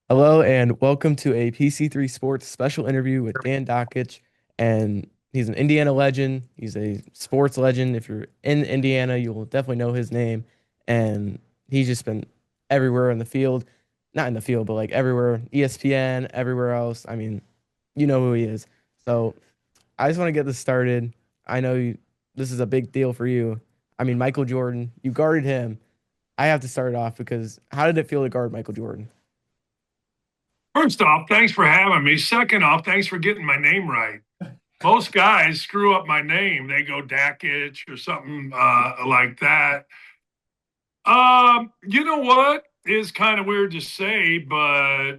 Hello and welcome to a PC3 Sports special interview with Dan Dakich. And he's an Indiana legend. He's a sports legend. If you're in Indiana, you will definitely know his name. And he's just been everywhere in the field. Not in the field, but like everywhere, ESPN, everywhere else. I mean, you know who he is. So I just want to get this started. I know this is a big deal for you. I mean, Michael Jordan, you guarded him. I have to start it off because how did it feel to guard Michael Jordan? First off, thanks for having me. Second off, thanks for getting my name right. Most guys screw up my name. They go Dakich or something like that. You know what? It's kind of weird to say, but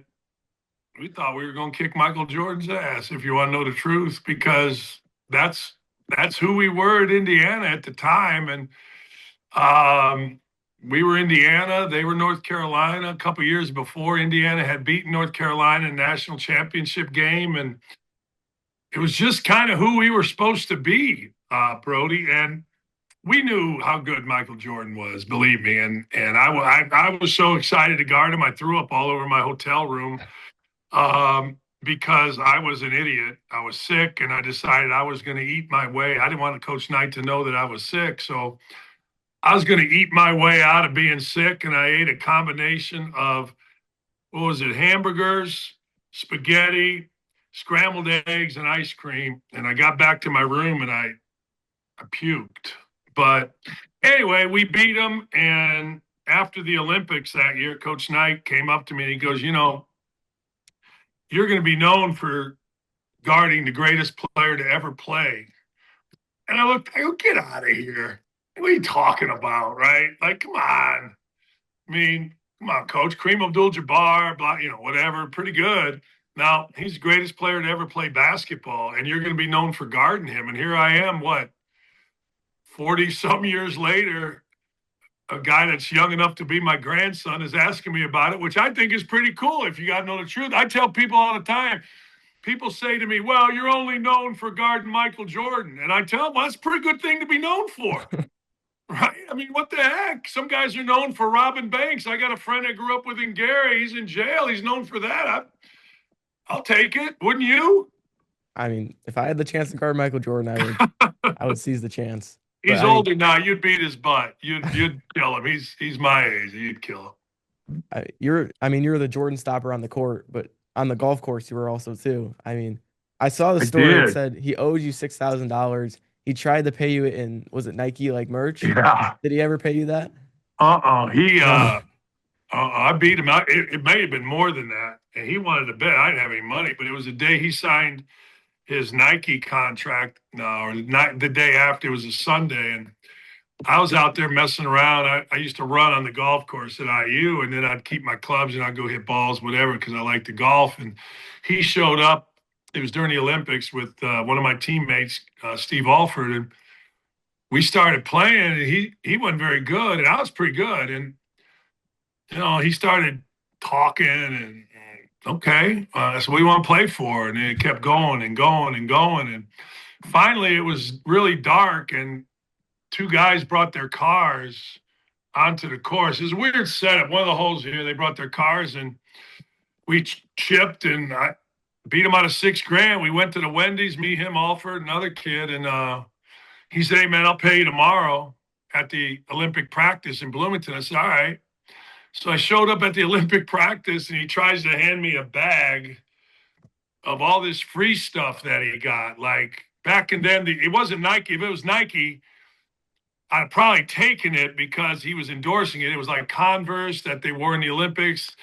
we thought we were going to kick Michael Jordan's ass, if you want to know the truth, because that's that's who we were at Indiana at the time. And we were Indiana. They were North Carolina. A couple years before, Indiana had beaten North Carolina in the national championship game, and it was just kind of who we were supposed to be, Brody. And we knew how good Michael Jordan was, believe me. And I was so excited to guard him. I threw up all over my hotel room because I was an idiot. I was sick, and I decided I was going to eat my way. I didn't want Coach Knight to know that I was sick, so I was going to eat my way out of being sick, and I ate a combination of, what was it, hamburgers, spaghetti, scrambled eggs, and ice cream. And I got back to my room and I puked. But anyway, we beat them. And after the Olympics that year, Coach Knight came up to me and he goes, you're going to be known for guarding the greatest player to ever play. And I go, get out of here. What are you talking about, right? Like, come on. I mean, come on, coach. Kareem Abdul-Jabbar, blah, whatever, pretty good. Now, he's the greatest player to ever play basketball, and you're going to be known for guarding him. And here I am, 40-some years later, a guy that's young enough to be my grandson is asking me about it, which I think is pretty cool if you got to know the truth. I tell people all the time, people say to me, well, you're only known for guarding Michael Jordan. And I tell them, well, that's a pretty good thing to be known for. Right? I mean, what the heck? Some guys are known for robbing banks. I got a friend I grew up with in Gary. He's in jail. He's known for that. I'll take it. Wouldn't you? I mean, if I had the chance to guard Michael Jordan, I would seize the chance. But He's I mean, older now. You'd beat his butt. You'd kill him. He's my age. You'd kill you're the Jordan stopper on the court, but on the golf course, you were also too. I mean, I saw the him. I story. It did. said he owed you $6,000. He tried to pay you in, was it Nike like merch? Yeah. Did he ever pay you that? He No. I beat him out. It may have been more than that. And he wanted to bet. I didn't have any money, but it was the day he signed his Nike contract. No, or the day after. It was a Sunday, and I was out there messing around. I used to run on the golf course at IU, and then I'd keep my clubs and I'd go hit balls, whatever, because I like to golf. And he showed up. It was during the Olympics with one of my teammates, Steve Alford, and we started playing. And he wasn't very good, and I was pretty good. And he started talking, and okay, that's what we want to play for. And it kept going and going and going, and finally it was really dark, and two guys brought their cars onto the course. It was a weird setup. One of the holes here, they brought their cars, and we chipped, and I beat him out of $6,000. We went to the Wendy's, me, him, Alford, another kid, and he said, "Hey man, I'll pay you tomorrow at the Olympic practice in Bloomington." I said, "All right." So I showed up at the Olympic practice, and he tries to hand me a bag of all this free stuff that he got. Like back in then, it wasn't Nike. If it was Nike, I'd probably taken it because he was endorsing it. It was like Converse that they wore in the Olympics.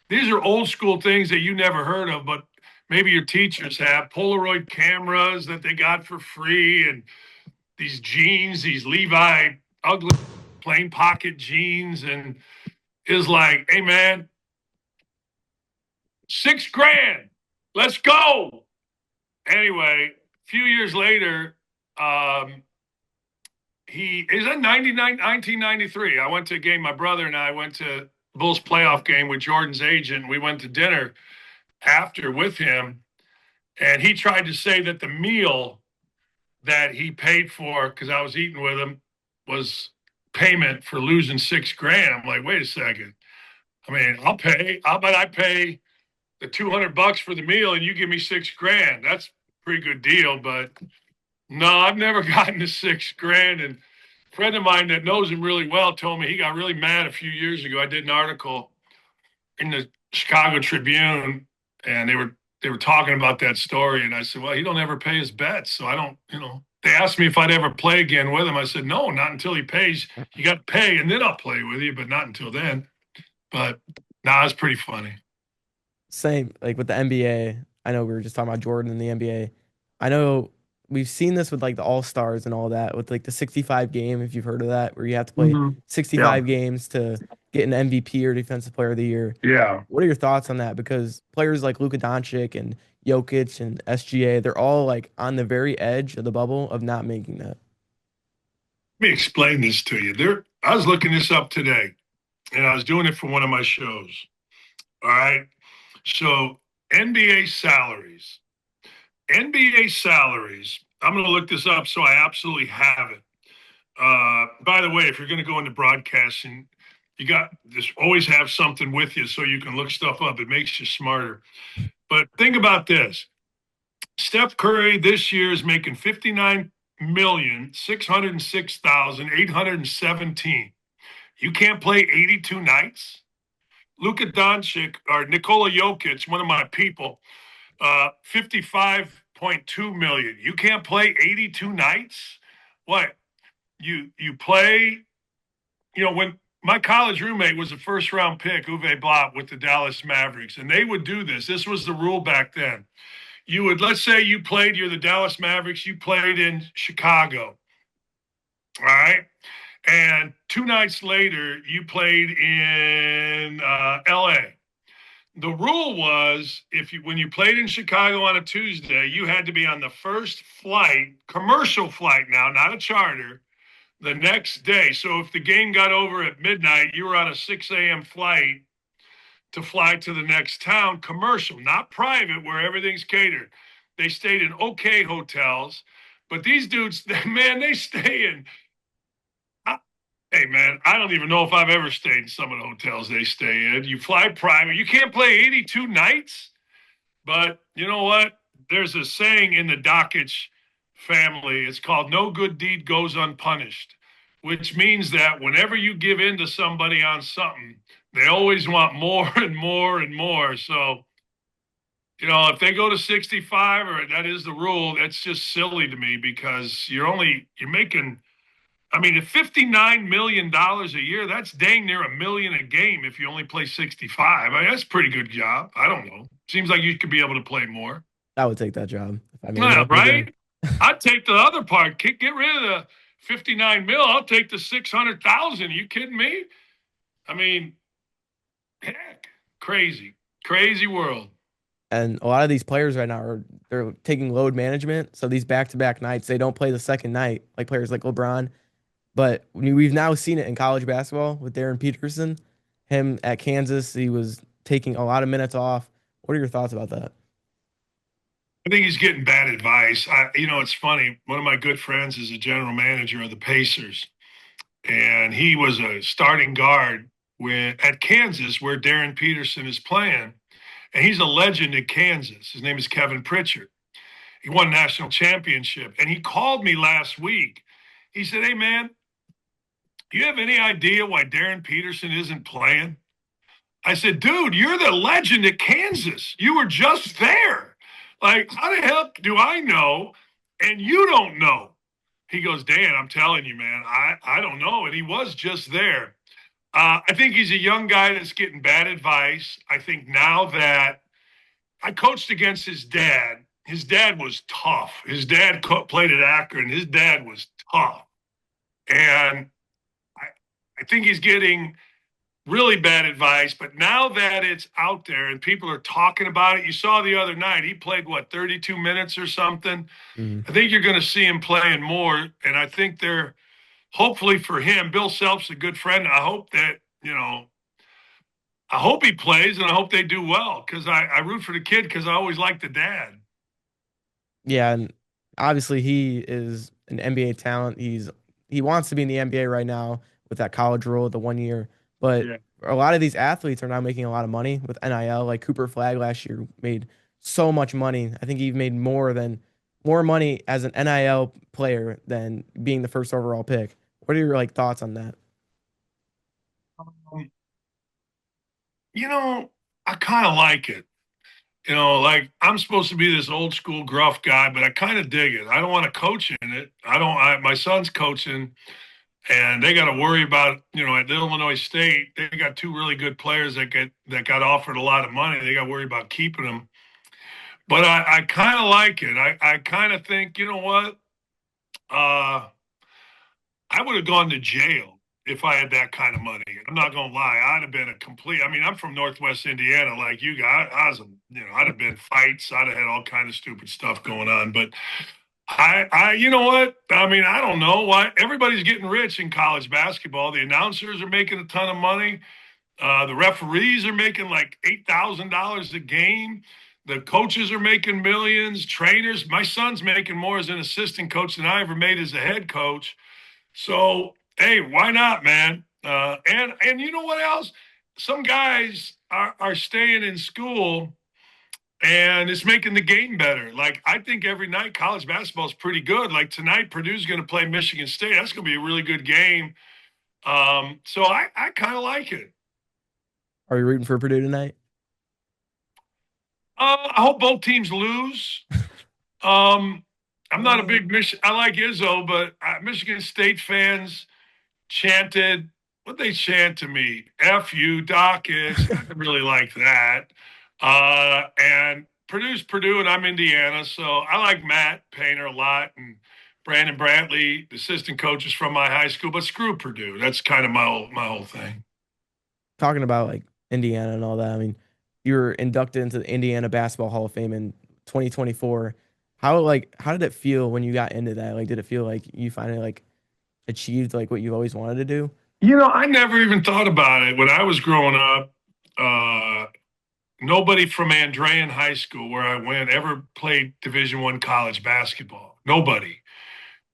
These are old school things that you never heard of, but maybe your teachers have. Polaroid cameras that they got for free, and these jeans, these Levi ugly plain pocket jeans, and is like, "Hey man, $6,000, let's go." Anyway, a few years later, he is in 1993. I went to a game. My brother and I went to Bulls playoff game with Jordan's agent. We went to dinner after with him, And he tried to say that the meal that he paid for, because I was eating with him, was payment for losing 6 grand. I'm like, wait a second. I mean, I'll pay. How about I pay the $200 for the meal and you give me 6 grand? That's a pretty good deal. But no, I've never gotten to 6 grand. And a friend of mine that knows him really well told me he got really mad a few years ago. I did an article in the Chicago Tribune, and they were talking about that story, and I said, well, he don't ever pay his bets, so I don't, They asked me if I'd ever play again with him. I said, no, not until he pays. You got to pay, and then I'll play with you, but not until then. But nah, it's pretty funny. Same like with the NBA. I know we were just talking about Jordan in the NBA. I know we've seen this with like the All Stars and all that with like the 65 game, if you've heard of that, where you have to play Mhm. Yeah, 65 games to get an MVP or Defensive Player of the Year. yeah. What are your thoughts on that? Because players like Luka Doncic and Jokic and SGA, they're all like on the very edge of the bubble of not making that. Let me explain this to you. I was looking this up today, and I was doing it for one of my shows. All right. So NBA salaries. NBA salaries. I'm going to look this up so I absolutely have it. By the way, if you're going to go into broadcasting, you got just always have something with you so you can look stuff up. It makes you smarter. But think about this. Steph Curry this year is making 59,606,817. You can't play 82 nights. Luka Doncic or Nikola Jokic, one of my people, 55.2 million. You can't play 82 nights. What? You play, when my college roommate was a first round pick, Uwe Blott with the Dallas Mavericks, and they would do this. This was the rule back then. You would, let's say you're the Dallas Mavericks, you played in Chicago. All right. And 2 nights later, you played in LA. The rule was when you played in Chicago on a Tuesday, you had to be on the first flight, commercial flight now, not a charter, the next day. So if the game got over at midnight, you were on a 6 a.m. flight to fly to the next town, commercial, not private, where everything's catered. They stayed in okay hotels, but these dudes, man, they stay in. Hey, man, I don't even know if I've ever stayed in some of the hotels they stay in. You fly private, you can't play 82 nights. But you know what? There's a saying in the Dakich family. It's called "No good deed goes unpunished," which means that whenever you give in to somebody on something, they always want more and more and more. So, if they go to 65, or that is the rule, that's just silly to me because you're making. I mean, at $59 million a year, that's dang near a million a game if you only play 65. I mean, that's a pretty good job. I don't know. Seems like you could be able to play more. I would take that job if I made Yeah, that again. right? I'd take the other part. Get rid of the 59 mil. I'll take the 600,000. You kidding me? I mean, heck, crazy, crazy world. And a lot of these players right now they're taking load management. So these back-to-back nights, they don't play the second night, like players like LeBron. But we've now seen it in college basketball with Darren Peterson. Him at Kansas, he was taking a lot of minutes off. What are your thoughts about that? I think he's getting bad advice. It's funny. One of my good friends is a general manager of the Pacers, and he was a starting guard at Kansas, where Darren Peterson is playing. And he's a legend in Kansas. His name is Kevin Pritchard. He won a national championship. And he called me last week. He said, hey, man, do you have any idea why Darren Peterson isn't playing? I said, dude, you're the legend at Kansas. You were just there. Like, how the hell do I know and you don't know? He goes, Dan, I'm telling you, man, I don't know. And he was just there. I think he's a young guy that's getting bad advice. I think now that I coached against his dad was tough. His dad played at Akron. His dad was tough. And I think he's getting really bad advice. But now that it's out there and people are talking about it, you saw the other night, he played, 32 minutes or something? Mhm. I think you're going to see him playing more. And I think hopefully for him, Bill Self's a good friend. I hope that, I hope he plays and I hope they do well because I root for the kid because I always liked the dad. Yeah, and obviously he is an NBA talent. He wants to be in the NBA right now with that college rule, the 1 year. But Yeah. a lot of these athletes are now making a lot of money with NIL. Like Cooper Flag last year made so much money. I think he made more money as an NIL player than being the first overall pick. What are your like thoughts on that? Um, you know, I kind of like it. Like I'm supposed to be this old school gruff guy, but I kind of dig it. I don't want to coach in it. I don't. My son's coaching, and they got to worry about at Illinois State. They got two really good players that got offered a lot of money. They got worried about keeping them. But I kind of like it. I kind of think you know what. Uh, I would have gone to jail if I had that kind of money. I'm not gonna lie. I'd have been a complete. I mean, I'm from Northwest Indiana, like you guys. I'd have been fights. I'd have had all kind of stupid stuff going on. But you know what? I mean, I don't know why everybody's getting rich in college basketball. The announcers are making a ton of money. The referees are making like $8,000 a game. The coaches are making millions. Trainers. My son's making more as an assistant coach than I ever made as a head coach. So hey, why not, man? And you know what else? Some guys are staying in school and it's making the game better. Like I think every night college basketball is pretty good. Like tonight, Purdue's going to play Michigan State. That's going to be a really good game. So I kind of like it. Are you rooting for Purdue tonight? I hope both teams lose. Um, I'm not a Uh, big Mich. I like Izzo, but Michigan State fans chanted what they chant to me, F you, Dakich. I didn't really like that. And Purdue's Purdue, and I'm Indiana. So I like Matt Painter a lot and Brandon Brantley, the assistant coaches from my high school, but screw Purdue. That's kind of my whole thing. Talking about like Indiana and all that. I mean, you were inducted into the Indiana Basketball Hall of Fame in 2024. How did it feel when you got into that? Like, did it feel like you finally like achieved like what you've always wanted to do? I never even thought about it when I was growing up. Uh, Nobody from Andrean High School, where I went, ever played Division I college basketball. Nobody.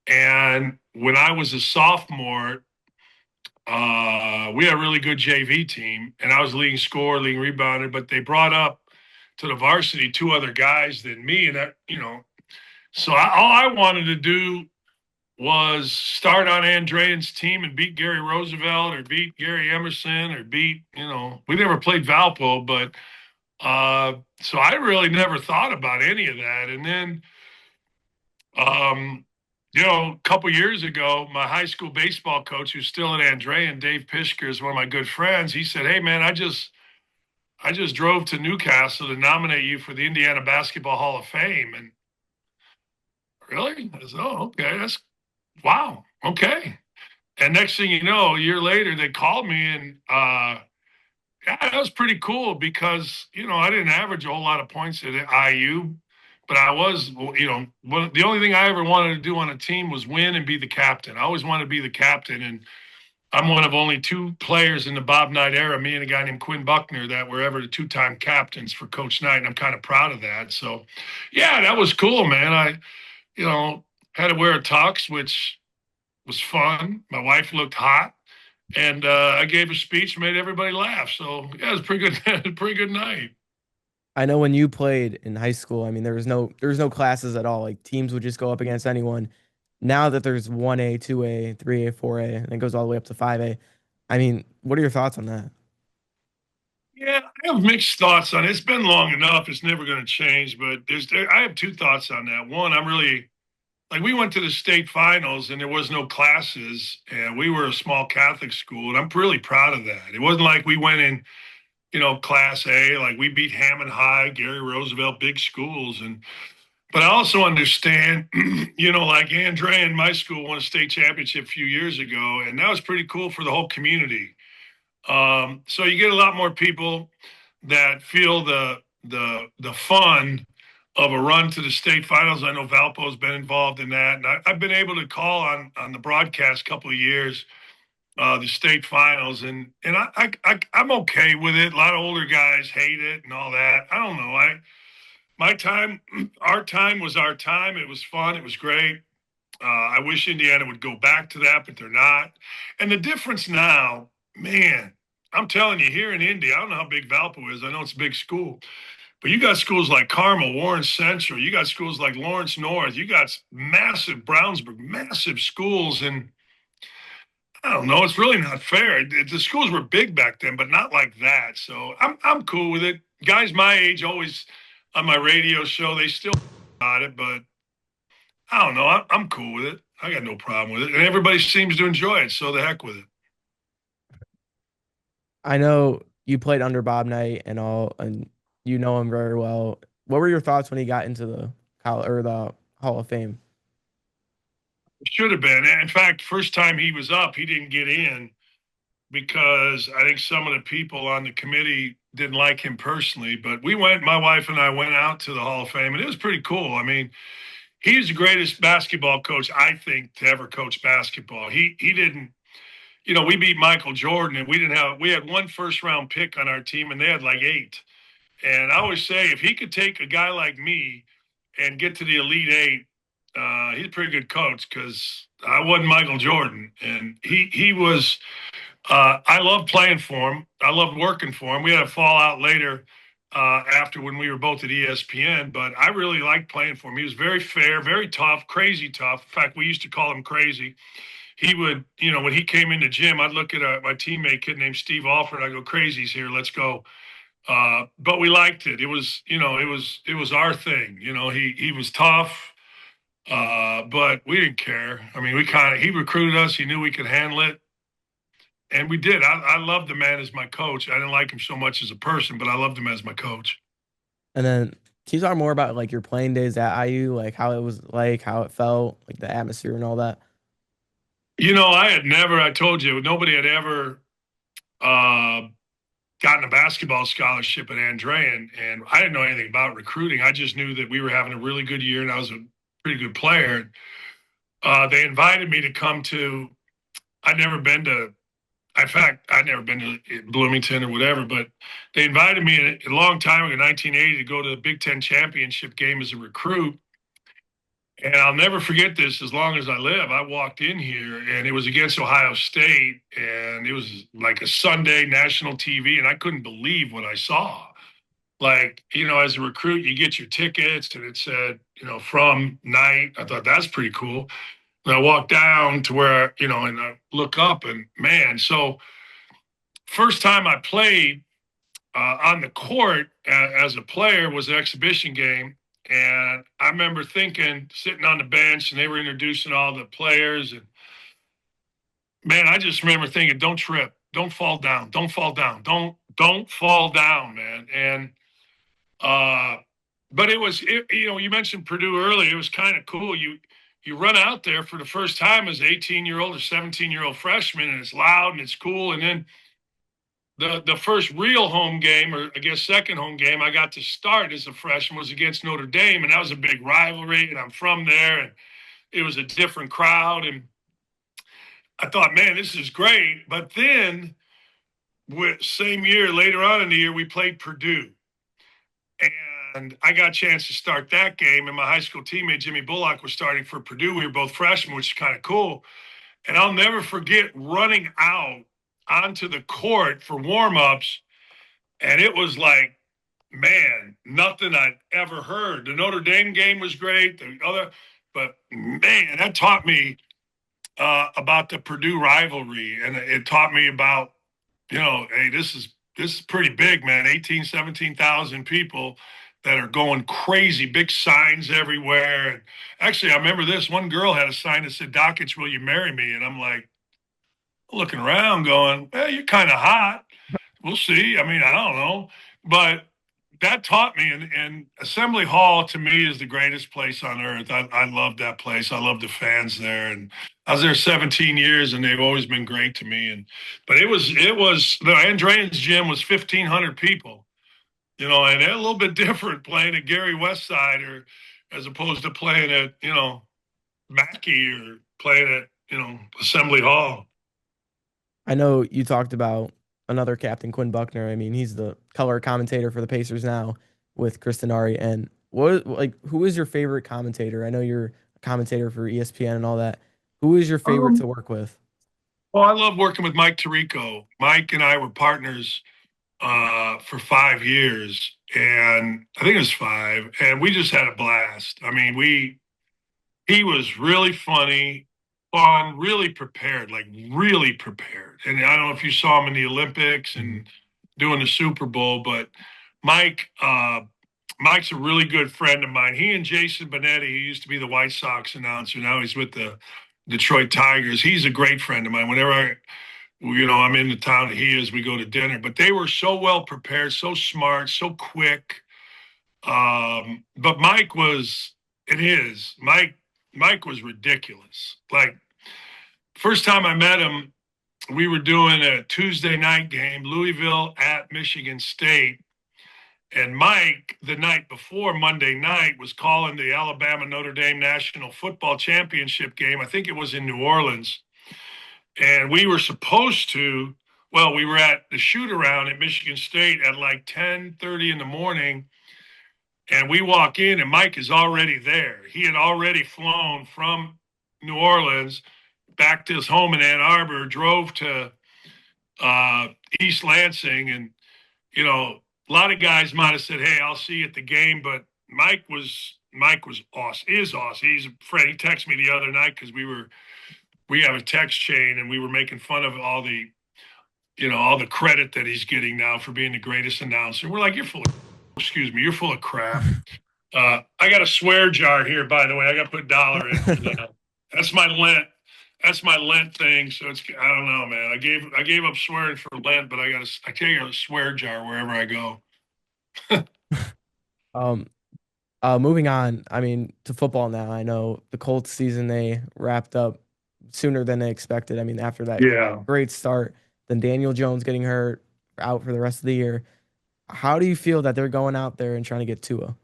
And when I was a sophomore, we had a really good JV team, and I was leading scorer, leading rebounder. But they brought up to the varsity two other guys than me, and so all I wanted to do was start on Andrean's team and beat Gary Roosevelt or beat Gary Emerson or beat we never played Valpo, but so I really never thought about any of that. And then Um, a couple years ago, my high school baseball coach, who's still at Andrea, and Dave Pishker is one of my good friends. He said, "Hey, man, I just drove to Newcastle to nominate you for the Indiana Basketball Hall of Fame." And really, I said, "Oh, okay, that's wow, okay." And next thing you know, a year later, they called me, and yeah, that was pretty cool because I didn't average a whole lot of points at IU, but I was the only thing I ever wanted to do on a team was win and be the captain. I always wanted to be the captain, and I'm one of only two players in the Bob Knight era, me and a guy named Quinn Buckner, that were ever the two-time captains for Coach Knight, and I'm kind of proud of that. So, yeah, that was cool, man. I you know had to wear a tux, which was fun. My wife looked hot and I gave a speech, made everybody laugh. So yeah, it was pretty good, pretty good night. I know when you played in high school, I mean, there was no classes at all. Like teams would just go up against anyone. Now that there's 1A, 2A, 3A, 4A, and it goes all the way up to 5A. I mean, what are your thoughts on that? Yeah, I have mixed thoughts on it. It's been long enough; it's never going to change. But I have two thoughts on that. One, I'm really like we went to the state finals and there was no classes, and we were a small Catholic school, and I'm really proud of that. It wasn't like we went in, class A, like we beat Hammond High, Gary Roosevelt, big schools, and but I also understand, like Andre in my school won a state championship a few years ago, and that was pretty cool for the whole community. So you get a lot more people that feel the fun of a run to the state finals. I know Valpo's been involved in that, and I've been able to call on the broadcast a couple of years the state finals, and I'm okay with it. A lot of older guys hate it and all that. I don't know. My time, our time was our time. It was fun. It was great. I wish Indiana would go back to that, but they're not. And the difference now, man, I'm telling you, here in Indy, I don't know how big Valpo is. I know it's a big school, but you got schools like Carmel, Warren Central. You got schools like Lawrence North. You got massive Brownsburg, massive schools, and I don't know. It's really not fair. The schools were big back then, but not like that. So I'm cool with it. Guys my age always on my radio show, they still about it, but I don't know. I'm cool with it. I got no problem with it, and everybody seems to enjoy it. So the heck with it. I know you played under Bob Knight and all, and you know him very well. What were your thoughts when he got into the the Hall of Fame? Should have been. In fact, first time he was up, he didn't get in because I think some of the people on the committee didn't like him personally. But we went, my wife and I went out to the Hall of Fame, and it was pretty cool. I mean, he's the greatest basketball coach I think to ever coach basketball. He didn't, we beat Michael Jordan, and we had one first round pick on our team, and they had like eight. And I always say if he could take a guy like me and get to the Elite Eight, he's a pretty good coach because I wasn't Michael Jordan, and he was. I loved playing for him. I loved working for him. We had a fallout later after when we were both at ESPN, but I really liked playing for him. He was very fair, very tough, crazy tough. In fact, we used to call him crazy. He would, when he came in the gym, I'd look at my teammate kid named Steve Alford. I go, "Crazy's here. Let's go." But we liked it. It was, it was our thing. He was tough, but we didn't care. I mean, he recruited us. He knew we could handle it, and we did. I loved the man as my coach. I didn't like him so much as a person, but I loved him as my coach. And then can you talk more about like your playing days at IU, like how it was like, how it felt, like the atmosphere and all that? I had never. I told you, nobody had ever uh, gotten a basketball scholarship at Andrean, and I didn't know anything about recruiting. I just knew that we were having a really good year, and I was a pretty good player. They invited me to come to. I'd never been to. In fact, I'd never been to Bloomington or whatever, but they invited me a long time ago, 1980, to go to the Big Ten championship game as a recruit. And I'll never forget this as long as I live. I walked in here and it was against Ohio State, and it was like a Sunday national TV, and I couldn't believe what I saw. Like, as a recruit, you get your tickets and it said, from night. I thought that's pretty cool. And I walked down to where, and I look up and man, so first time I played on the court as a player was an exhibition game. And I remember thinking, sitting on the bench, and they were introducing all the players. And man, I just remember thinking, don't trip, don't fall down, don't fall down, don't fall down, man. And uh, but you mentioned Purdue earlier. It was kind of cool. You run out there for the first time as an 18-year-old or 17-year-old freshman, and it's loud and it's cool. And then the first real home game, or I guess second home game, I got to start as a freshman was against Notre Dame, and that was a big rivalry. And I'm from there, and it was a different crowd, and I thought, man, this is great. But then, same year, later on in the year, we played Purdue, and I got a chance to start that game. And my high school teammate Jimmy Bullock was starting for Purdue. We were both freshmen, which is kind of cool. And I'll never forget running out onto the court for warm-ups, and it was like, man, nothing I'd ever heard. The Notre Dame game was great. But man, that taught me about the Purdue rivalry, and it taught me about, hey, this is pretty big, man. 18, 17,000 people that are going crazy, big signs everywhere. And actually, I remember this one girl had a sign that said, "Dakich, will you marry me?" And I'm like looking around, going, "Well, you're kind of hot. We'll see." I mean, I don't know, but that taught me. And Assembly Hall to me is the greatest place on earth. I love that place. I love the fans there, and I was there 17 years, and they've always been great to me. But it was the Andreans gym was 1,500 people, and they're a little bit different playing at Gary Westside or as opposed to playing at Mackey or playing at Assembly Hall. I know you talked about another captain, Quinn Buckner. I mean, he's the color commentator for the Pacers now with Chris Denari. And what like who is your favorite commentator? I know you're a commentator for ESPN and all that. Who is your favorite to Um, work with? well, I love working with Mike Tirico. Mike and I were partners for 5 years, and I think it was 5, and we just had a blast. I mean, he was really funny, fun, really prepared, like really prepared. And I don't know if you saw him in the Olympics Mhm. and doing the Super Bowl, but Mike, Mike's a really good friend of mine. He and Jason Benetti, he used to be the White Sox announcer. Now he's with the Detroit Tigers. He's a great friend of mine. Whenever I'm in the town that he is, we go to dinner. But they were so well prepared, so smart, so quick. But Mike was, it is, Mike was ridiculous. Like, first time I met him, we were doing a Tuesday night game, Louisville at Michigan State. And Mike, the night before Monday night, was calling the Alabama Notre Dame National Football Championship game. I think it was in New Orleans. And we were supposed to, well, we were at the shoot around at Michigan State at like 10:30 in the morning. And we walk in, and Mike is already there. He had already flown from New Orleans back to his home in Ann Arbor, drove to uh, East Lansing, and a lot of guys might have said, "Hey, I'll see you at the game," but Mike was awesome. Is awesome. He's a friend. He texted me the other night because we have a text chain, and we were making fun of all the credit that he's getting now for being the greatest announcer. We're like, excuse me, you're full of crap. I got a swear jar here, by the way. I got to put dollar in. That's my Lent. That's my Lent thing. So I don't know, man. I gave up swearing for Lent, but I take a swear jar wherever I go. Um, Moving on, I mean, to football now. I know the Colts season they wrapped up sooner than they expected. I mean, after that Yeah. great start, then Daniel Jones getting hurt out for the rest of the year. How do you feel that they're going out there and trying to get Tua?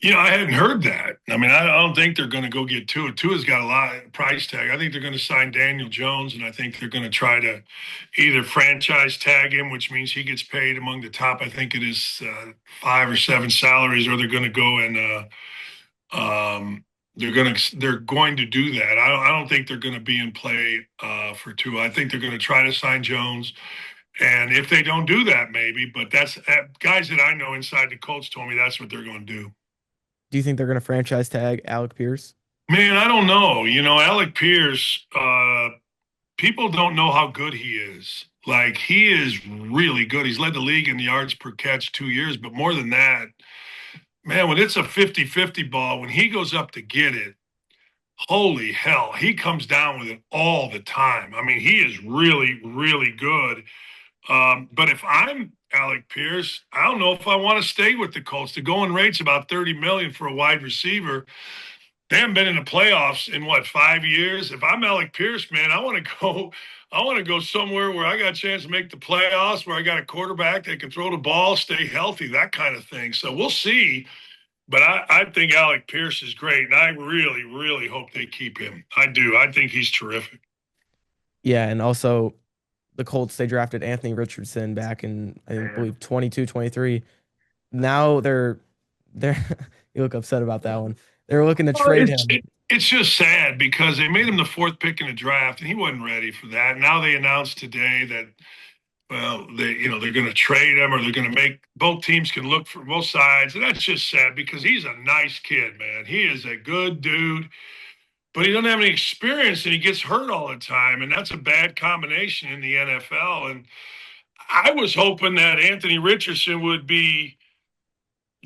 I hadn't heard that. I mean, I don't think they're going to go get Tua. Tua's got a lot of price tag. I think they're going to sign Daniel Jones, and I think they're going to try to either franchise tag him, which means he gets paid among the top. I think it is 5 or 7 salaries, or they're going to go and they're going to do that. I don't think they're going to be in play for Tua. I think they're going to try to sign Jones. And if they don't do that, maybe, but that's guys that I know inside the Colts told me that's what they're going to do. Do you think they're going to franchise tag Alec Pierce? Man, I don't know. Alec Pierce, people don't know how good he is. Like, he is really good. He's led the league in yards per catch 2 years, but more than that, man, when it's a 50-50 ball, when he goes up to get it, holy hell, he comes down with it all the time. I mean, he is really, really good. But if I'm Alec Pierce, I don't know if I want to stay with the Colts. The going rate's about 30 million for a wide receiver. They haven't been in the playoffs in what, 5 years? If I'm Alec Pierce, man, I want to go. I want to go somewhere where I got a chance to make the playoffs, where I got a quarterback that can throw the ball, stay healthy, that kind of thing. So we'll see. But I think Alec Pierce is great, and I really, really hope they keep him. I do. I think he's terrific. Yeah, and also the Colts they drafted Anthony Richardson back in I Man. believe 22, 23. Now they're you look upset about that one. They're looking to Well, trade him. it's just sad because they made him the fourth pick in the draft, and he wasn't ready for that. Now they announced today that, well, they're going to trade him, or they're going to make both teams can look for both sides, and that's just sad because he's a nice kid, man. He is a good dude, but he doesn't have any experience, and he gets hurt all the time, and that's a bad combination in the NFL. And I was hoping that Anthony Richardson would be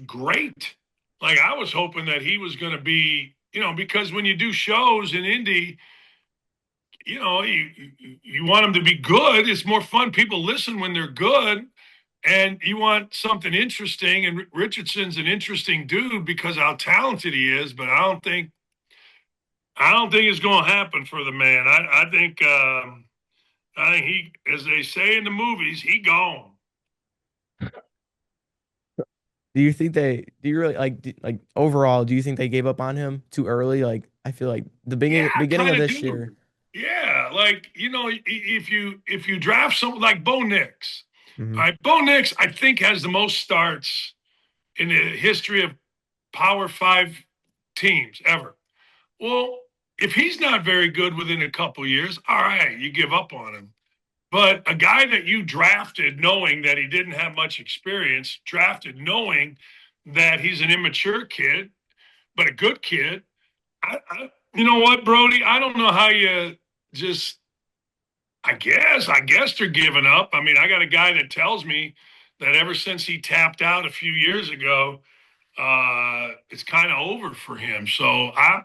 great. Like, I was hoping that he was going to be, because when you do shows in Indy, you want them to be good. It's more fun. People listen when they're good, and you want something interesting. And Richardson's an interesting dude because how talented he is. But I don't think it's going to happen for the man. I think he, as they say in the movies, he gone. Do you really like overall, do you think they gave up on him too early? Like I feel like the Yeah, I beginning kind of of this year. do. Yeah, like if you draft someone like Bo Nix, all Hmm. right, Bo Nix I think has the most starts in the history of Power Five teams ever. Well, if he's not very good within a couple years, all right, you give up on him. But a guy that you drafted knowing that he didn't have much experience, drafted knowing that he's an immature kid, but a good kid. You know what, Brody? I don't know how you just. I guess they're giving up. I mean, I got a guy that tells me that ever since he tapped out a few years ago, it's kind of over for him. So I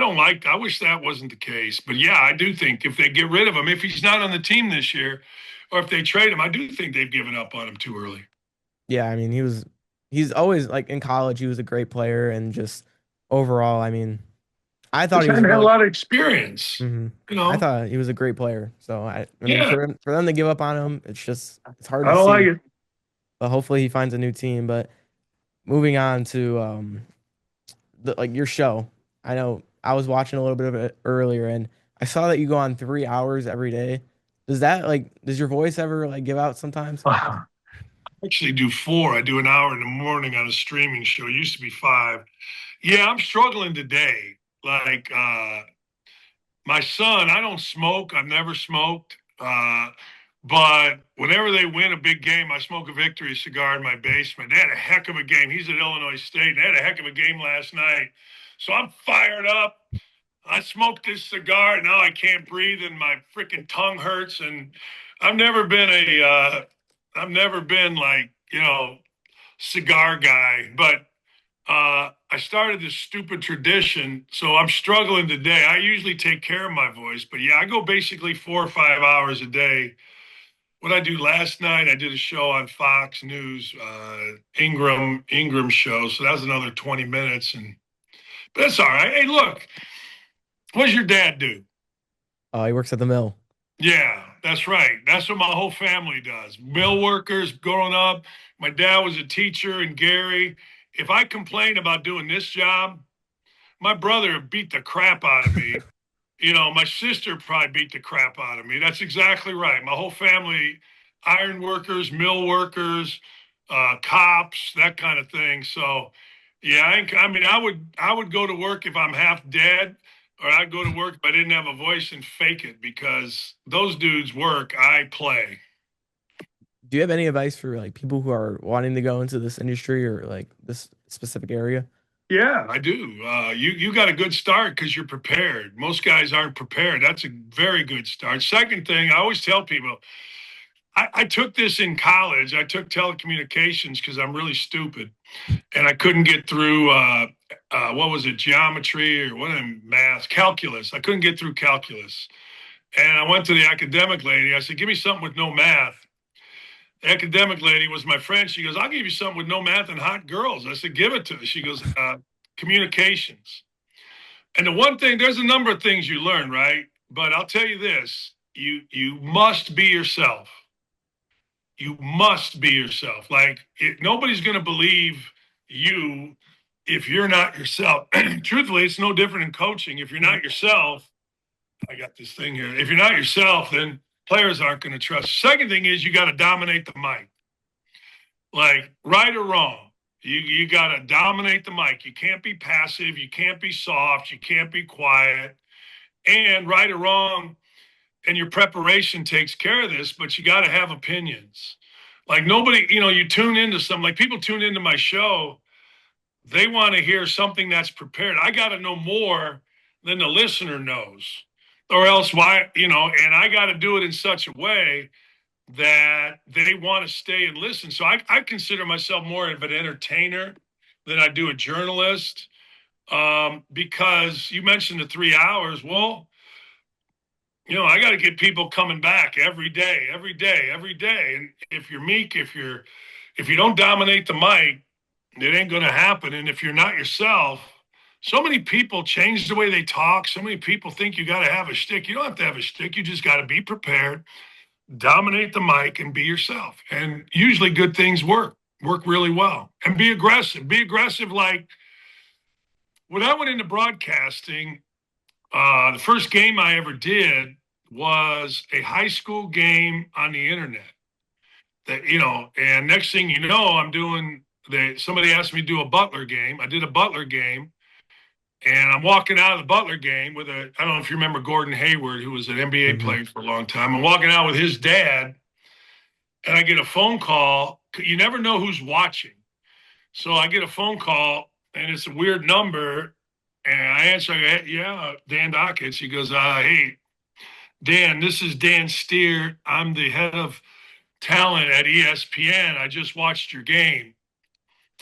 don't like. I wish that wasn't the case. But yeah, I do think if they get rid of him, if he's not on the team this year, or if they trade him, I do think they've given up on him too early. Yeah, I mean, he's always like in college, he was a great player and just overall, I mean, I thought Just he was hadn't had a really lot of experience, mhm. you I know. thought he was a great player. So I mean, Yeah, for them to give up on him, it's hard I to don't like see. it. But hopefully he finds a new team. But moving on to like your show. I know I was watching a little bit of it earlier and I saw that you go on 3 hours every day. Does your voice ever like give out sometimes? I actually do four. I do an hour in the morning on a streaming show. It used to be five. Yeah, I'm struggling today. Like my son, I don't smoke. I've never smoked. But whenever they win a big game, I smoke a victory cigar in my basement. They had a heck of a game. He's at Illinois State. They had a heck of a game last night. So I'm fired up. I smoked this cigar. And now I can't breathe and my freaking tongue hurts. And I've never been I've never been like, cigar guy. But I started this stupid tradition, so I'm struggling today. I usually take care of my voice, but yeah, I go basically 4 or 5 hours a day. What I do last night, I did a show on Fox News, Ingram show, so that was another 20 minutes, and but that's all right. Hey, look, what does your dad do? He works at the mill. Yeah, that's right. That's what my whole family does. Mill workers growing up. My dad was a teacher in Gary. If I complain about doing this job, my brother beat the crap out of me. My sister probably beat the crap out of me. That's exactly right. My whole family, iron workers, mill workers, cops, that kind of thing. So, yeah, I mean, I would go to work if I'm half dead, or I'd go to work if I didn't have a voice and fake it because those dudes work, I play. Do you have any advice for like people who are wanting to go into this industry or like this specific area? Yeah, I do. You got a good start because you're prepared. Most guys aren't prepared. That's a very good start. Second thing, I always tell people, I took this in college. I took telecommunications because I'm really stupid, and I couldn't get through. What was it, geometry or what? Math, calculus. I couldn't get through calculus, and I went to the academic lady. I said, "Give me something with no math." The academic lady was my friend. She goes, "I'll give you something with no math and hot girls." I said, "Give it to her." She goes, "Communications." And the one thing, there's a number of things you learn, right? But I'll tell you this: you must be yourself. You must be yourself. Like nobody's going to believe you if you're not yourself. Truthfully, it's no different in coaching. If you're not yourself, I got this thing here. If you're not yourself, then players aren't going to trust. Second thing is you got to dominate the mic. Like right or wrong, you got to dominate the mic. You can't be passive. You can't be soft. You can't be quiet. And right or wrong, and your preparation takes care of this, but you got to have opinions. Like nobody, you tune into some, like people tune into my show, they want to hear something that's prepared. I got to know more than the listener knows, or else why, and I got to do it in such a way that they want to stay and listen. So I consider myself more of an entertainer than I do a journalist, because you mentioned the 3 hours. Well, I got to get people coming back every day, every day, every day. And if you're meek, if you don't dominate the mic, it ain't going to happen. And if you're not yourself, so many people change the way they talk. So many people think you got to have a shtick. You don't have to have a shtick. You just got to be prepared, dominate the mic, and be yourself. And usually good things work really well. And be aggressive. Be aggressive. Like when I went into broadcasting, the first game I ever did was a high school game on the internet. And next thing you know, I'm doing somebody asked me to do a Butler game. I did a Butler game, and I'm walking out of the Butler game with I don't know if you remember Gordon Hayward, who was an NBA Hmm. player for a long time. I'm walking out with his dad, and I get a phone call. You never know who's watching. So I get a phone call, and it's a weird number. And I answer, I go, yeah, Dan Dakich. He goes, hey, Dan, this is Dan Steer. I'm the head of talent at ESPN. I just watched your game.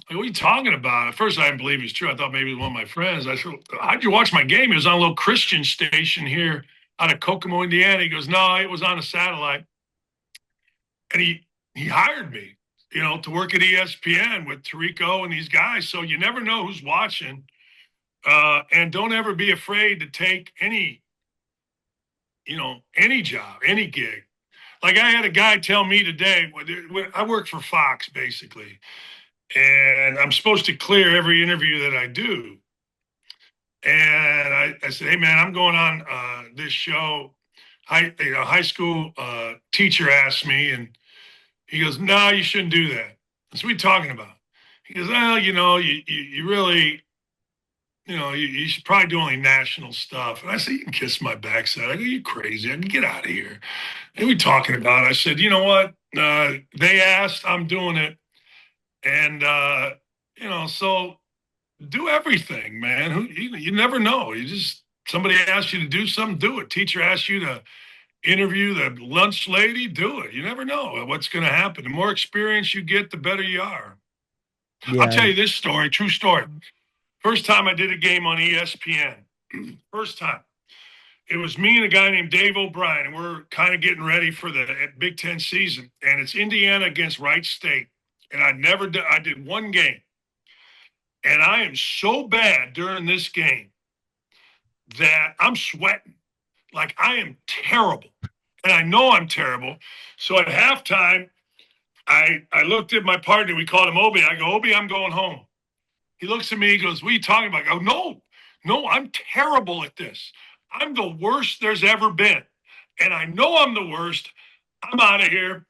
Like, what are you talking about? At first, I didn't believe it was true. I thought maybe it was one of my friends. I said, how'd you watch my game? It was on a little Christian station here out of Kokomo, Indiana. He goes, no, it was on a satellite. And he hired me, to work at ESPN with Tirico and these guys. So you never know who's watching. And don't ever be afraid to take any job, any gig. Like I had a guy tell me today, I work for Fox basically, and I'm supposed to clear every interview that I do. And I said, hey man, I'm going on this show. High school teacher asked me, and he goes, no, you shouldn't do that. That's what we talking about. He goes, well, you really, you should probably do only national stuff. And I said, you can kiss my backside. I go, you crazy. I can get out of here. And we talking about it. I said, you know what? They asked, I'm doing it. And, so do everything, man. You never know. Somebody asks you to do something, do it. Teacher asks you to interview the lunch lady, do it. You never know what's going to happen. The more experience you get, the better you are. I'll Yeah. tell you this story, true story. First time I did a game on ESPN, first time. It was me and a guy named Dave O'Brien, and we're kind of getting ready for the Big Ten season. And it's Indiana against Wright State. And I did one game. And I am so bad during this game that I'm sweating. Like I am terrible. And I know I'm terrible. So at halftime, I looked at my partner. We called him Obi. I go, Obi, I'm going home. He looks at me. He goes, what are you talking about? I go, no, I'm terrible at this. I'm the worst there's ever been. And I know I'm the worst. I'm out of here.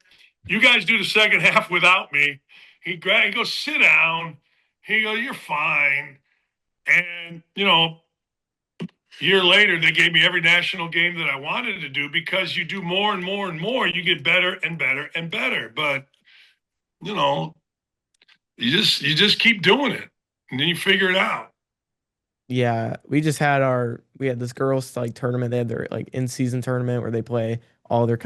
You guys do the second half without me. He goes, sit down. He goes, you're fine. And, a year later, they gave me every national game that I wanted to do because you do more and more and more, you get better and better and better. But, you know, you just keep doing it and then you figure it out. Yeah, we had this girls like tournament. They had their like in season tournament where they play all their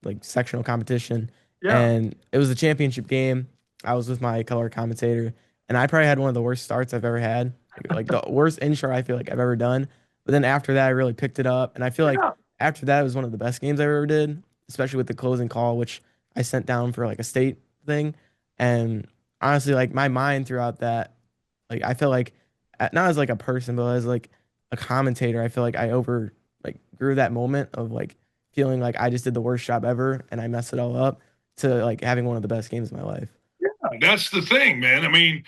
like sectional competition, Yeah. and it was a championship game. I was with my color commentator, and I probably had one of the worst starts I've ever had, like the worst intro I feel like I've ever done. But then after that, I really picked it up, and I feel like Yeah. after that it was one of the best games I ever did, especially with the closing call, which I sent down for like a state thing, and honestly, like my mind throughout that, like I feel like not as like a person, but as like a commentator, I feel like I over like grew that moment of like feeling like I just did the worst job ever and I messed it all up to like having one of the best games of my life. That's the thing, man. I mean,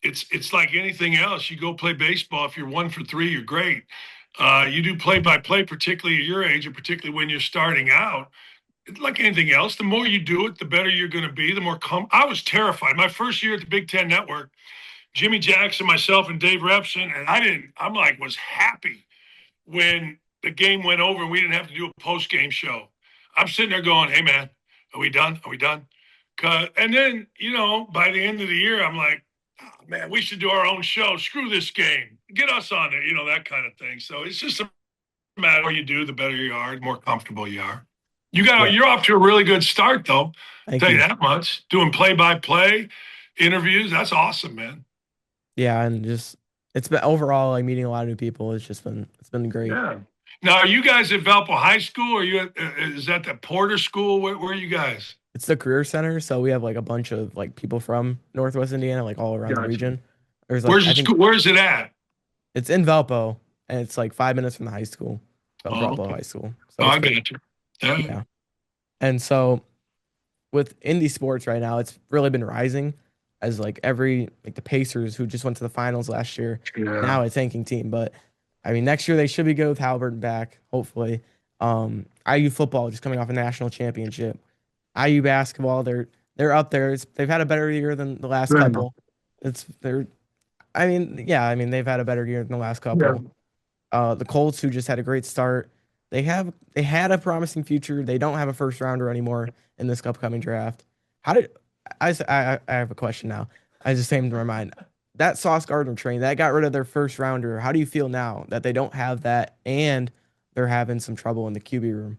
it's like anything else. You go play baseball. If you're 1 for 3, you're great. You do play by play, particularly at your age, or particularly when you're starting out. It's like anything else. The more you do it, the better you're going to be. The more I was terrified. My first year at the Big Ten Network, Jimmy Jackson, myself, and Dave Repson, and I didn't. I'm like was happy when the game went over and we didn't have to do a post game show. I'm sitting there going, "Hey man, are we done? Are we done?" And then by the end of the year, I'm like, oh, "Man, we should do our own show. Screw this game. Get us on there." That kind of thing. So it's just a matter what you do, the better you are, the more comfortable you are. Yeah. You're off to a really good start, though. I'll Thank tell you you. that much. Doing play by play interviews, that's awesome, man. Yeah. And just, it's been overall like meeting a lot of new people. It's been great. Yeah. Now, are you guys at Valpo High School, or is that the Porter School? Where are you guys? It's the career center. So we have like a bunch of like people from Northwest Indiana, like all around the Gotcha. region. There's like, Where's I the think school? Where's it at? it's in Valpo and it's like 5 minutes from the high school, Oh, Valpo okay. High School. So Oh, it's I pretty, got you. Yeah. yeah. And so with indie sports right now, it's really been rising as like the Pacers who just went to the finals last year, Yeah. now a tanking team. But I mean, next year they should be good with Halliburton back, hopefully. IU football just coming off a national championship. IU basketball, they're they're up there. They've had a better year than the last Yeah. couple. It's they're I mean, yeah, I mean they've had a better year than the last Yeah. couple. The Colts, who just had a great start, they had a promising future. They don't have a first rounder anymore in this upcoming draft. How did I have a question now. I just came to my mind. That Sauce Gardner train that got rid of their first rounder. How do you feel now that they don't have that and they're having some trouble in the QB room?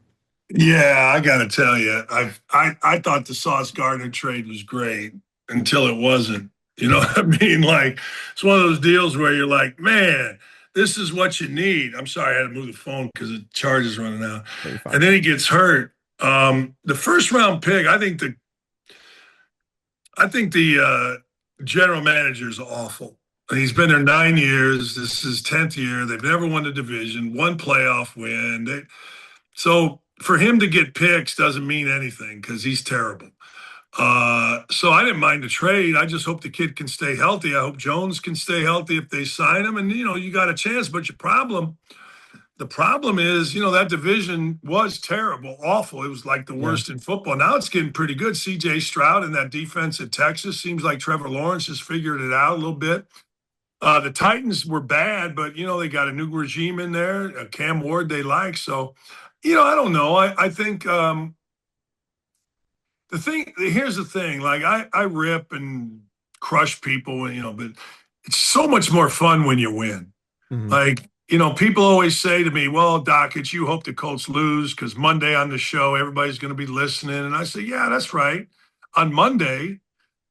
Yeah, I got to tell you, I thought the Sauce Gardner trade was great until it wasn't. You know what I mean? Like it's one of those deals where you're like, man, this is what you need. I'm sorry, I had to move the phone because the charge is running out. No, you're And fine. then he gets hurt. The first round pick, I think the general manager is awful. He's been there 9 years. This is his 10th year. They've never won a division, one playoff win. So for him to get picks doesn't mean anything because he's terrible. So I didn't mind the trade. I just hope the kid can stay healthy. I hope Jones can stay healthy if they sign him. And you got a chance. But the problem is, that division was terrible, awful. It was like the Yeah. worst in football. Now it's getting pretty good. C.J. Stroud and that defense at Texas seems like Trevor Lawrence has figured it out a little bit. The Titans were bad, but they got a new regime in there. Cam Ward they like. So, I don't know. I think here's the thing. Like I rip and crush people, but it's so much more fun when you win. Hmm. Like, people always say to me, well, Doc, it's you hope the Colts lose because Monday on the show, everybody's going to be listening. And I say, yeah, that's right. On Monday,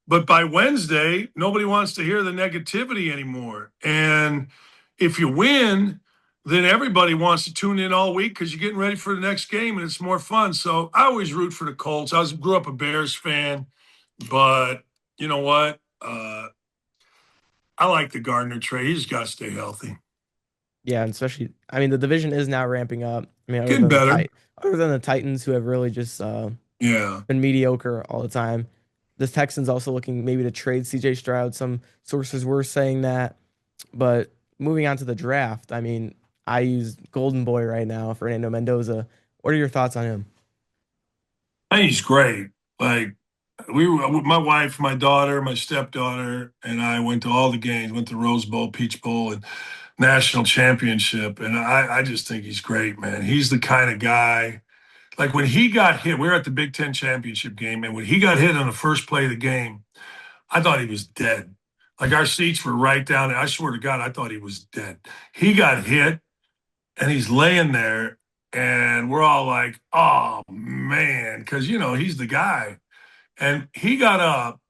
but by Wednesday, nobody wants to hear the negativity anymore. And if you win, then everybody wants to tune in all week because you're getting ready for the next game and it's more fun. So I always root for the Colts. Grew up a Bears fan, but you know what? I like the Gardner trade. He's got to stay healthy. Yeah, and especially I mean the division is now ramping up. I mean, Getting better. Other than the Titans who have really just Yeah. been mediocre all the time. The Texans also looking maybe to trade CJ Stroud. Some sources were saying that. But moving on to the draft, I mean, I use Golden Boy right now, Fernando Mendoza. What are your thoughts on him? I think he's great. Like my wife, my daughter, my stepdaughter, and I went to all the games, went to Rose Bowl, Peach Bowl, and national championship. And I just think he's great, man. He's the kind of guy, like when he got hit, we were at the Big Ten championship game, and when he got hit on the first play of the game, I thought he was dead. Like our seats were right down there. I swear to God, I thought he was dead. He got hit and he's laying there, and we're all like, oh man, because he's the guy. And he got up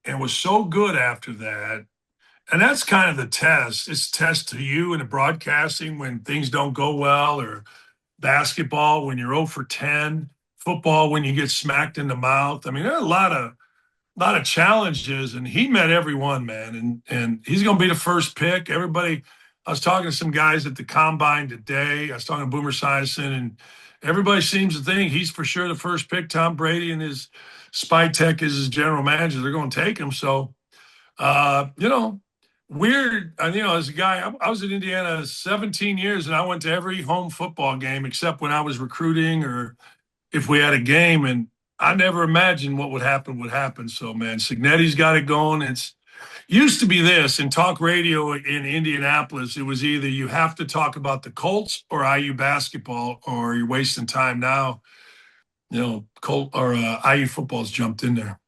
and was so good after that. And that's kind of the test. It's a test to you in the broadcasting when things don't go well, or basketball when you're 0 for 10, football when you get smacked in the mouth. I mean, there are a lot of challenges, and he met everyone, man. And he's going to be the first pick. Everybody, I was talking to some guys at the combine today. I was talking to Boomer Esiason, and everybody seems to think he's for sure the first pick. Tom Brady and his spy tech is his general manager. They're going to take him. So, uh, you know, weird. As a guy, I was in Indiana 17 years, and I went to every home football game except when I was recruiting or if we had a game. And I never imagined what would happen. So, man, Signetti's got it going. It's used to be this in talk radio in Indianapolis. It was either you have to talk about the Colts or IU basketball, or you're wasting time. Now, Colt or IU football's jumped in there.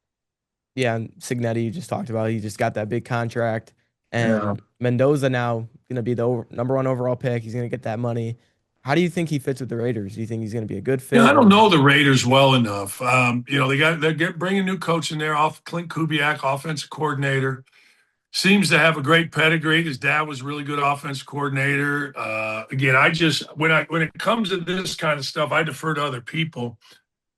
Yeah, and Signetti you just talked about. He just got that big contract, Yeah. and Mendoza now gonna be the number one overall pick. He's gonna get that money. How do you think he fits with the Raiders? Do you think he's gonna be a good Yeah, fit, I don't or know the Raiders well enough. They're bringing a new coach in there, off Clint Kubiak, offensive coordinator. Seems to have a great pedigree. His dad was a really good offensive coordinator. Again, I just when it comes to this kind of stuff, I defer to other people.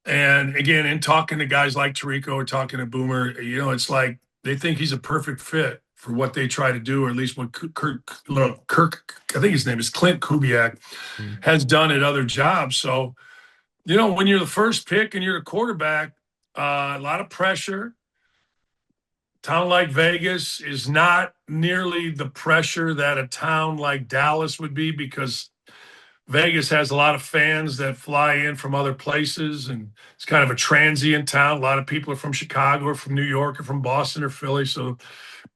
And again, in talking to guys like Tarico or talking to Boomer, it's like they think he's a perfect fit for what they try to do, or at least what Kirk, I think his name is Clint Kubiak, mm, has done at other jobs. So, when you're the first pick and you're a quarterback, a lot of pressure. Town like Vegas is not nearly the pressure that a town like Dallas would be, because Vegas has a lot of fans that fly in from other places, and it's kind of a transient town. A lot of people are from Chicago or from New York or from Boston or Philly. So,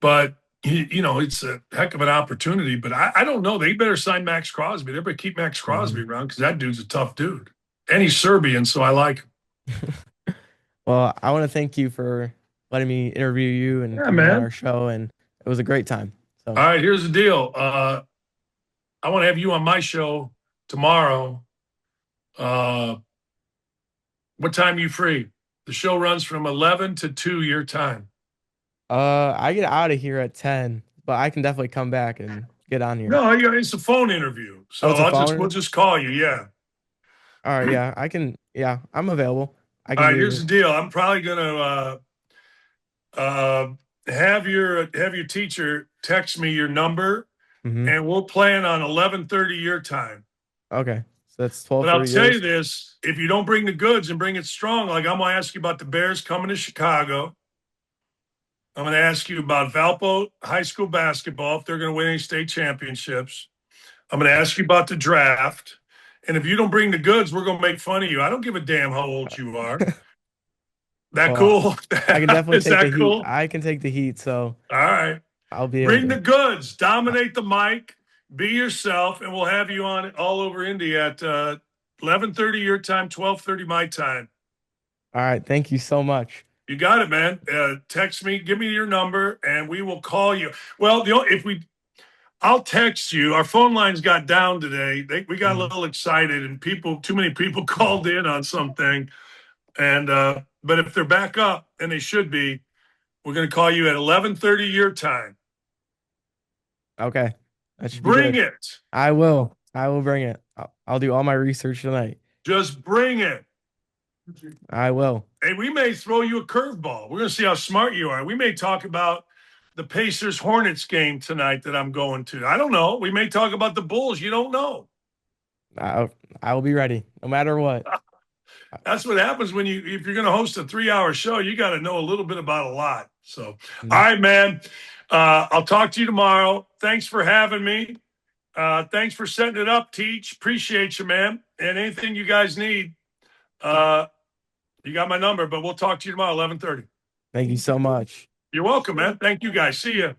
but it's a heck of an opportunity. But I don't know. They better sign Max Crosby. They better keep Max Mhm. Crosby around because that dude's a tough dude. And he's Serbian, so I like him. Well, I want to thank you for letting me interview you and Yeah, coming on man. our show, and it was a great time. So, All right, here's the deal. I want to have you on my show tomorrow. Uh, what time are you free? The show runs from 11 to 2 your time. I get out of here at 10, but I can definitely come back and get on here. No, it's a phone interview. Oh, So it's a we'll phone? just call you. Yeah. All right, yeah, I can. Yeah, I'm available. I All can right, here's do. the deal. I'm probably gonna uh, have your teacher text me your number, Hmm. and we'll plan on 11:30 your time. Okay, so that's But I'll 12:30 tell you yours. this: if you don't bring the goods and bring it strong, like I'm gonna ask you about the Bears coming to Chicago. I'm gonna ask you about Valpo high school basketball if they're gonna win any state championships. I'm gonna ask you about the draft. And if you don't bring the goods, we're gonna make fun of you. I don't give a damn how old you are. That Well, cool? I can definitely Is take the that heat. cool? I can take the heat, so All right. I'll be able Bring the to. goods, Uh, dominate the mic, be yourself, and we'll have you on all over India at 11:30 your time, 12:30 my time. All right, thank you so much. You got it, man. Text me, give me your number, and we will call you. Well, I'll text you. Our phone lines got down today. We got a Mhm. little excited, and too many people called in on something. And but if they're back up, and they should be, we're going to call you at 11:30 your time. Okay, that should be Bring good. it. I will. I will bring it. I'll do all my research tonight. Just bring it. I will. Hey, we may throw you a curveball. We're going to see how smart you are. We may talk about the Pacers Hornets game tonight that I'm going to. I don't know. We may talk about the Bulls. You don't know. I I will be ready, no matter what. That's what happens if you're going to host a 3 hour show, you got to know a little bit about a lot. So, all Mhm. right, man. I'll talk to you tomorrow. Thanks for having me. Thanks for setting it up, Teach. Appreciate you, man. And anything you guys need, uh, you got my number, but we'll talk to you tomorrow, 11:30. Thank you so much. You're welcome, man. Thank you guys. See you.